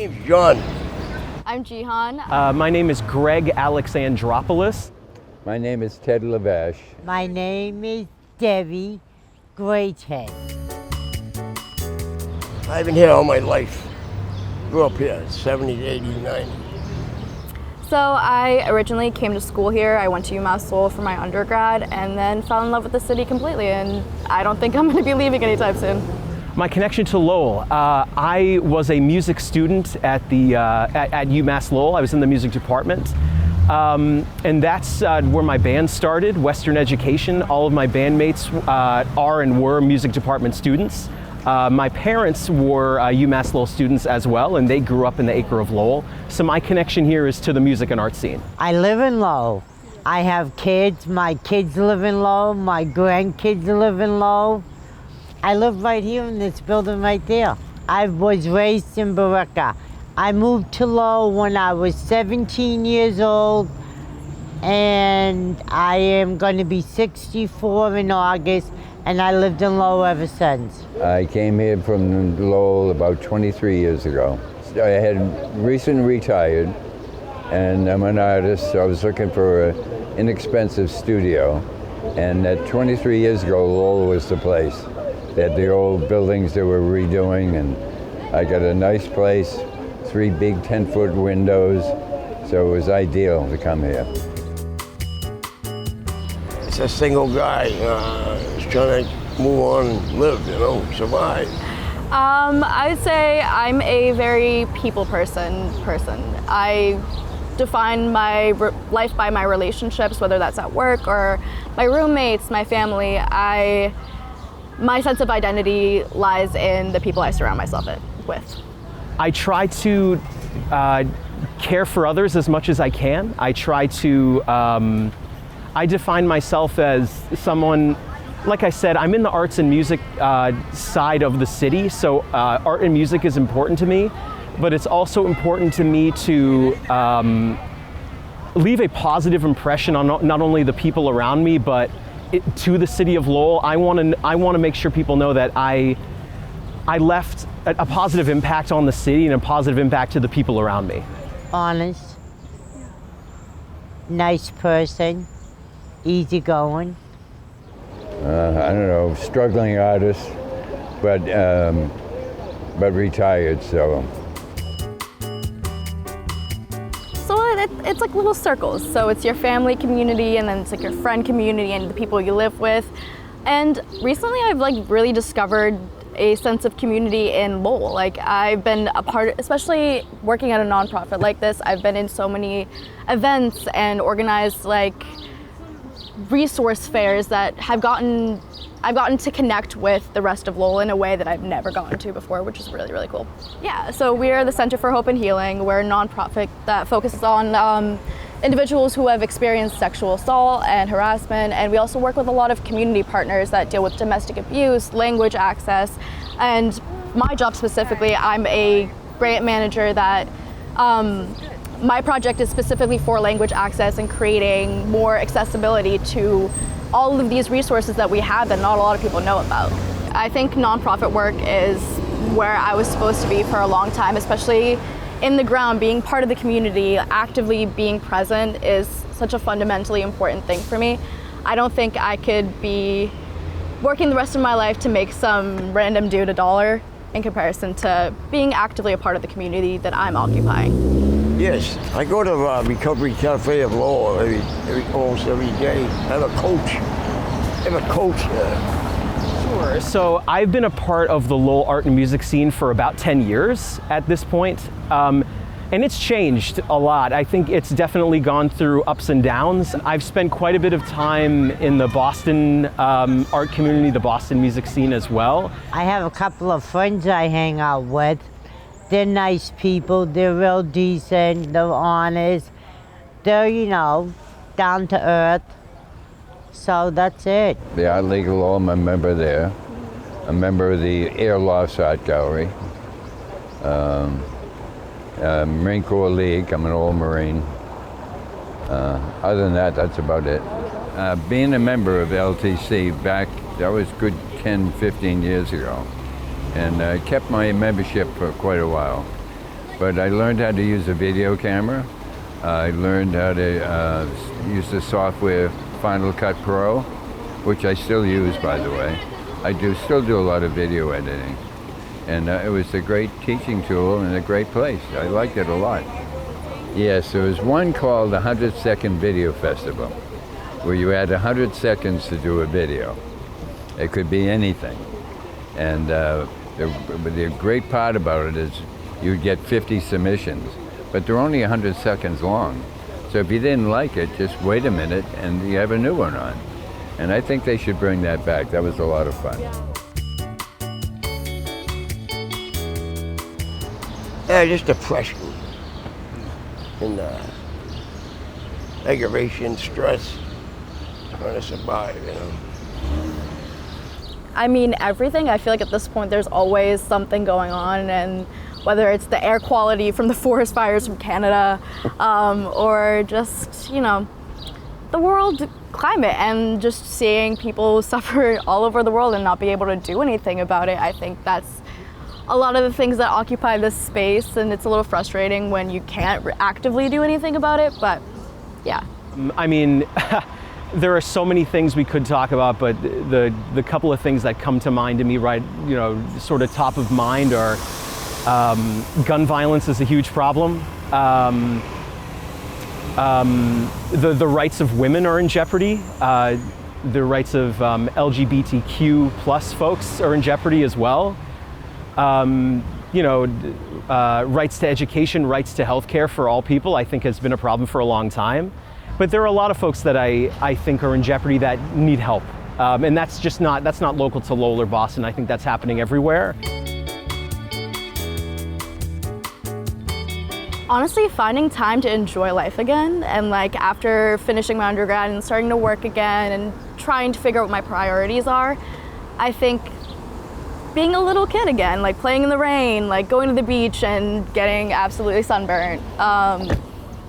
name's John. I'm Jihan. My name is Greg Alexandropoulos. My name is Ted Lavash. My name is Debbie Greathead. I've been here all my life. Grew up here, 70s, 80s, 90s. So I originally came to school here. I went to UMass Lowell for my undergrad and then fell in love with the city completely, and I don't think I'm going to be leaving anytime soon. My connection to Lowell, I was a music student at UMass Lowell. I was in the music department. And that's where my band started, Western Education. All of my bandmates are and were music department students. My parents were UMass Lowell students as well, and they grew up in the acre of Lowell. So my connection here is to the music and art scene. I live in Lowell. I have kids. My kids live in Lowell. My grandkids live in Lowell. I live right here in this building right there. I was raised in Barica. I moved to Lowell when I was 17 years old, and I am going to be 64 in August, and I lived in Lowell ever since. I came here from Lowell about 23 years ago. I had recently retired, and I'm an artist, so I was looking for an inexpensive studio. And at 23 years ago, Lowell was the place. They had the old buildings they were redoing, and I got a nice place, 3 big 10-foot windows, so it was ideal to come here. It's a single guy who's trying to move on and live, survive. I'd say I'm a very people person. I define my life by my relationships, whether that's at work or my roommates, my family. My sense of identity lies in the people I surround myself with. I try to care for others as much as I can. I try to, I define myself as someone, like I said, I'm in the arts and music side of the city, so art and music is important to me, but it's also important to me to leave a positive impression on not only the people around me, but to the city of Lowell. I want to make sure people know that I left a positive impact on the city and a positive impact to the people around me. Honest, nice person, easygoing. I don't know, struggling artist, but retired, so. It's like little circles. So it's your family community, and then it's like your friend community and the people you live with. And recently I've really discovered a sense of community in Lowell. I've been a part, especially working at a nonprofit like this, I've been in so many events and organized resource fairs that I've gotten to connect with the rest of Lowell in a way that I've never gotten to before, which is really, really cool. Yeah, so we're the Center for Hope and Healing. We're a nonprofit that focuses on individuals who have experienced sexual assault and harassment, and we also work with a lot of community partners that deal with domestic abuse, language access, and my job specifically, I'm a grant manager that my project is specifically for language access and creating more accessibility to all of these resources that we have that not a lot of people know about. I think nonprofit work is where I was supposed to be for a long time, especially in the ground, being part of the community, actively being present is such a fundamentally important thing for me. I don't think I could be working the rest of my life to make some random dude $1 in comparison to being actively a part of the community that I'm occupying. Yes, I go to Recovery Cafe of Lowell almost every day. I have a coach there. Sure. So I've been a part of the Lowell art and music scene for about 10 years at this point. And it's changed a lot. I think it's definitely gone through ups and downs. I've spent quite a bit of time in the Boston art community, the Boston music scene as well. I have a couple of friends I hang out with. They're nice people, they're real decent, they're honest, they're, down to earth. So that's it. The Art League of Lowell, I'm a member there. A member of the Air Lofts Art Gallery. Marine Corps League, I'm an old Marine. Other than that, that's about it. Being a member of LTC back, that was good 10, 15 years ago. And I kept my membership for quite a while. but I learned how to use a video camera. I learned how to use the software Final Cut Pro, which I still use, by the way. I still do a lot of video editing. And it was a great teaching tool and a great place. I liked it a lot. Yes, there was one called the 100-Second Video Festival, where you had 100 seconds to do a video. It could be anything. And the great part about it is you'd get 50 submissions, but they're only 100 seconds long. So if you didn't like it, just wait a minute and you have a new one on. And I think they should bring that back. That was a lot of fun. Yeah, just depression and aggravation, stress, trying to survive, you know. I mean, everything. I feel like at this point there's always something going on, and whether it's the air quality from the forest fires from Canada or just, you know, the world climate and just seeing people suffer all over the world and not be able to do anything about it. I think that's a lot of the things that occupy this space, and it's a little frustrating when you can't actively do anything about it, but yeah. I mean, there are so many things we could talk about, but the couple of things that come to mind to me right, you know, sort of top of mind are gun violence is a huge problem. The rights of women are in jeopardy. The rights of LGBTQ plus folks are in jeopardy as well. You know, rights to education, rights to healthcare for all people, I think has been a problem for a long time. But there are a lot of folks that I think are in jeopardy that need help. And that's not local to Lowell or Boston. I think that's happening everywhere. Honestly, finding time to enjoy life again, and like after finishing my undergrad and starting to work again and trying to figure out what my priorities are, I think being a little kid again, like playing in the rain, like going to the beach and getting absolutely sunburnt. But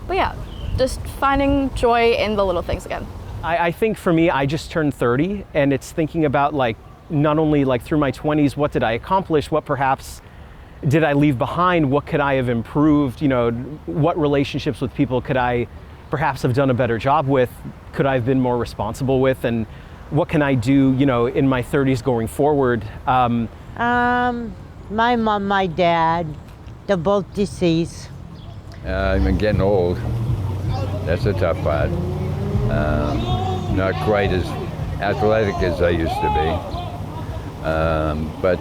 yeah, just finding joy in the little things again. I think for me, I just turned 30, and it's thinking about like not only like through my 20s, what did I accomplish, what perhaps did I leave behind, what could I have improved, you know, what relationships with people could I perhaps have done a better job with, could I have been more responsible with, and what can I do, you know, in my 30s going forward? My mom, my dad, they're both deceased. I'm getting old. That's a tough part. Not quite as athletic as I used to be. But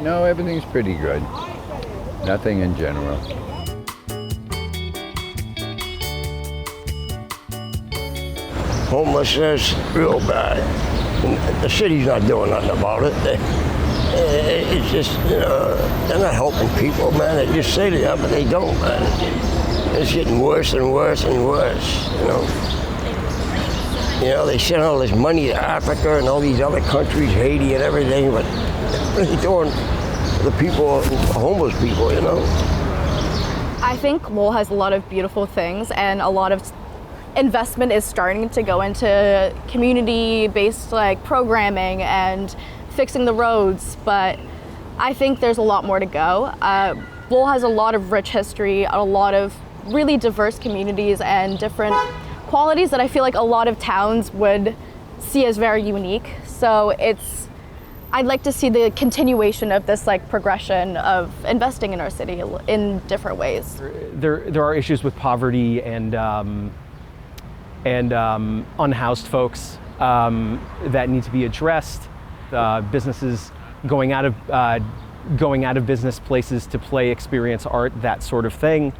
no, everything's pretty good. Nothing in general. Homelessness, real bad. And the city's not doing nothing about it. It's just, you know, they're not helping people, man. They just say they are, but they don't, man. It's getting worse and worse and worse, you know. You know, they send all this money to Africa and all these other countries, Haiti and everything, but what are they doing for the people, homeless people, you know? I think Lowell has a lot of beautiful things, and a lot of investment is starting to go into community-based like programming and fixing the roads, but I think there's a lot more to go. Lowell has a lot of rich history, a lot of really diverse communities and different qualities that I feel like a lot of towns would see as very unique. So I'd like to see the continuation of this like progression of investing in our city in different ways. There are issues with poverty and unhoused folks that need to be addressed. Businesses going out of business, places to play, experience art, that sort of thing.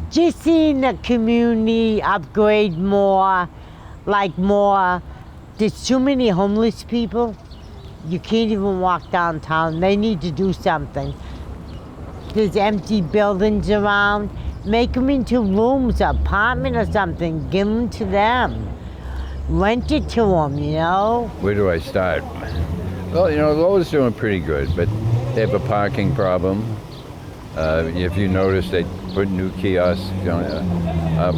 Just seeing the community upgrade more, there's too many homeless people. You can't even walk downtown. They need to do something. There's empty buildings around. Make them into rooms, apartment or something. Give them to them. Rent it to them, you know? Where do I start? Well, you know, Lowell's doing pretty good, but they have a parking problem. If you notice, they put new kiosks up.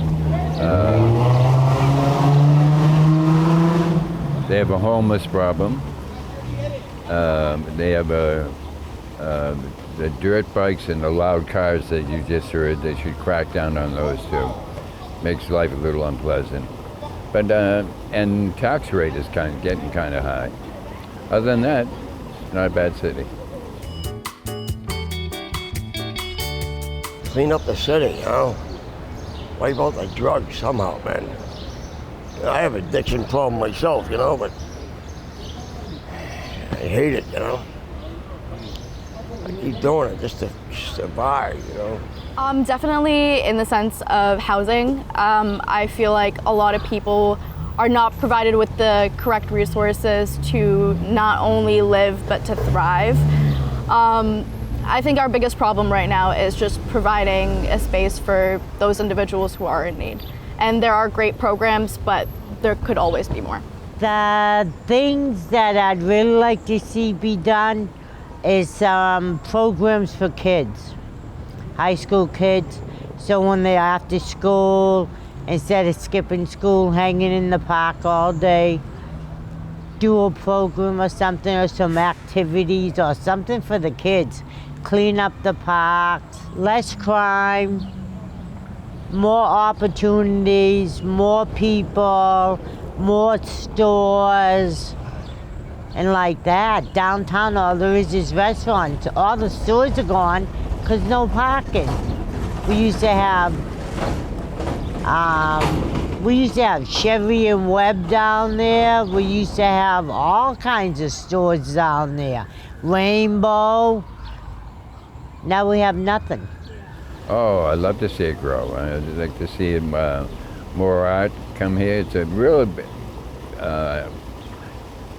They have a homeless problem. They have a The dirt bikes and the loud cars that you just heard, they should crack down on those too. Makes life a little unpleasant. But and tax rate is getting kind of high. Other than that, it's not a bad city. Clean up the city, you know. Wipe out the drugs somehow, man. I have an addiction problem myself, you know, but I hate it, you know. I keep doing it just to survive, you know. Definitely in the sense of housing. I feel like a lot of people are not provided with the correct resources to not only live but to thrive. I think our biggest problem right now is just providing a space for those individuals who are in need. And there are great programs, but there could always be more. The things that I'd really like to see be done is programs for kids, high school kids. So when they're after school, instead of skipping school, hanging in the park all day, do a program or something, or some activities or something for the kids. Clean up the parks, less crime, more opportunities, more people, more stores, and like that. Downtown, all there is restaurants. All the stores are gone because no parking. We used to have Chevy and Webb down there. We used to have all kinds of stores down there. Rainbow. Now we have nothing. Oh, I'd love to see it grow. I'd like to see more art come here. It's a real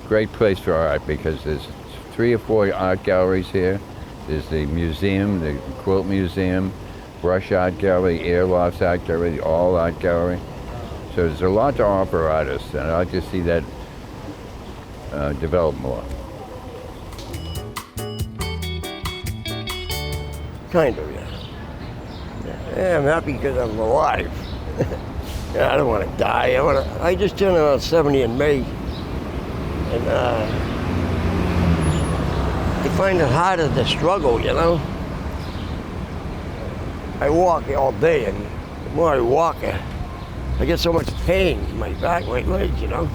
great place for art because there's 3 or 4 art galleries here. There's the museum, the Quilt Museum, Brush Art Gallery, Airlofts Art Gallery, All Art Gallery. So there's a lot to offer artists, and I'd like to see that develop more. Kind of, yeah. Yeah, I'm happy because I'm alive. Yeah, I don't want to die. I just turned 70 in May, and I find it harder to struggle, you know. I walk all day, and the more I walk, I get so much pain in my back, my legs, you know.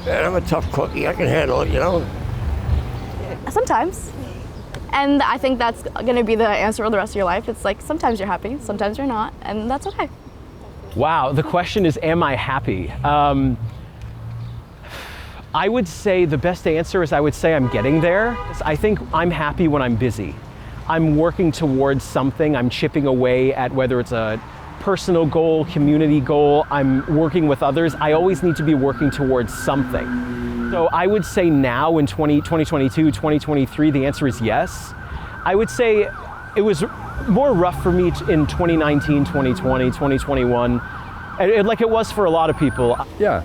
And I'm a tough cookie. I can handle it, you know. Sometimes. And I think that's going to be the answer for the rest of your life. It's like sometimes you're happy, sometimes you're not, and that's okay. Wow, the question is, am I happy? I would say the best answer is I would say I'm getting there. I think I'm happy when I'm busy. I'm working towards something, I'm chipping away at whether it's a personal goal, community goal, I'm working with others. I always need to be working towards something. So I would say now in 2022, 2023, the answer is yes. I would say it was more rough for me in 2019, 2020, 2021, like it was for a lot of people. Yeah.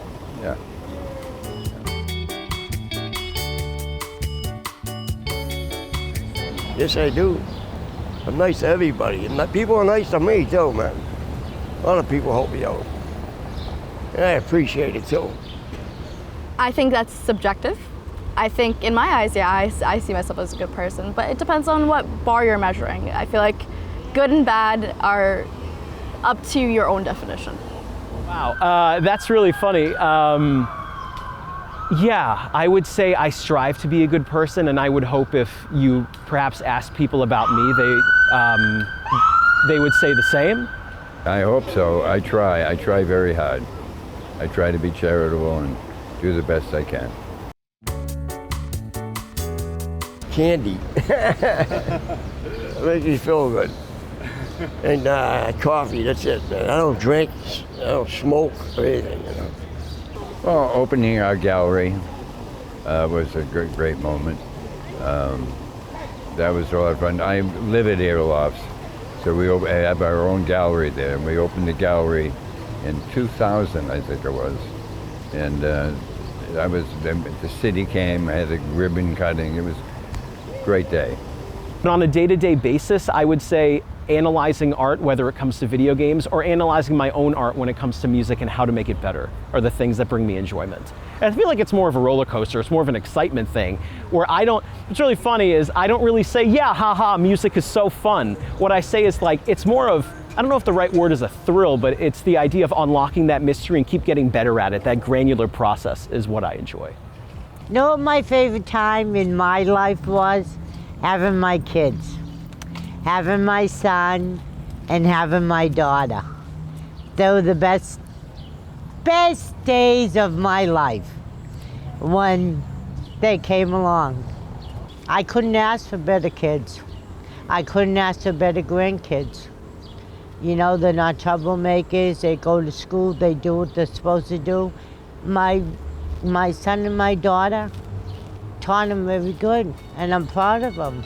Yes, I do. I'm nice to everybody, and people are nice to me too, man. A lot of people help me out, and I appreciate it too. I think that's subjective. I think in my eyes, yeah, I see myself as a good person, but it depends on what bar you're measuring. I feel like good and bad are up to your own definition. Wow, that's really funny. Yeah, I would say I strive to be a good person, and I would hope if you perhaps asked people about me, they would say the same. I hope so. I try very hard. I try to be charitable and do the best I can. Candy. It makes me feel good. And coffee, that's it. I don't drink, I don't smoke or anything, you know. Well, opening our gallery was a great moment. That was a lot of fun. I live at Airlofts, so we have our own gallery there, and we opened the gallery in 2000, I think it was. And the city came, I had a ribbon cutting. It was a great day. But on a day-to-day basis, I would say analyzing art, whether it comes to video games, or analyzing my own art when it comes to music and how to make it better, are the things that bring me enjoyment. And I feel like it's more of a roller coaster, it's more of an excitement thing, where what's really funny is I don't really say, yeah, haha, music is so fun. What I say is like, it's more of, I don't know if the right word is a thrill, but it's the idea of unlocking that mystery and keep getting better at it. That granular process is what I enjoy. You know what my favorite time in my life was? Having my kids. Having my son and having my daughter. They were the best days of my life when they came along. I couldn't ask for better kids. I couldn't ask for better grandkids. You know, they're not troublemakers, they go to school, they do what they're supposed to do. My son and my daughter taught them very good, and I'm proud of them.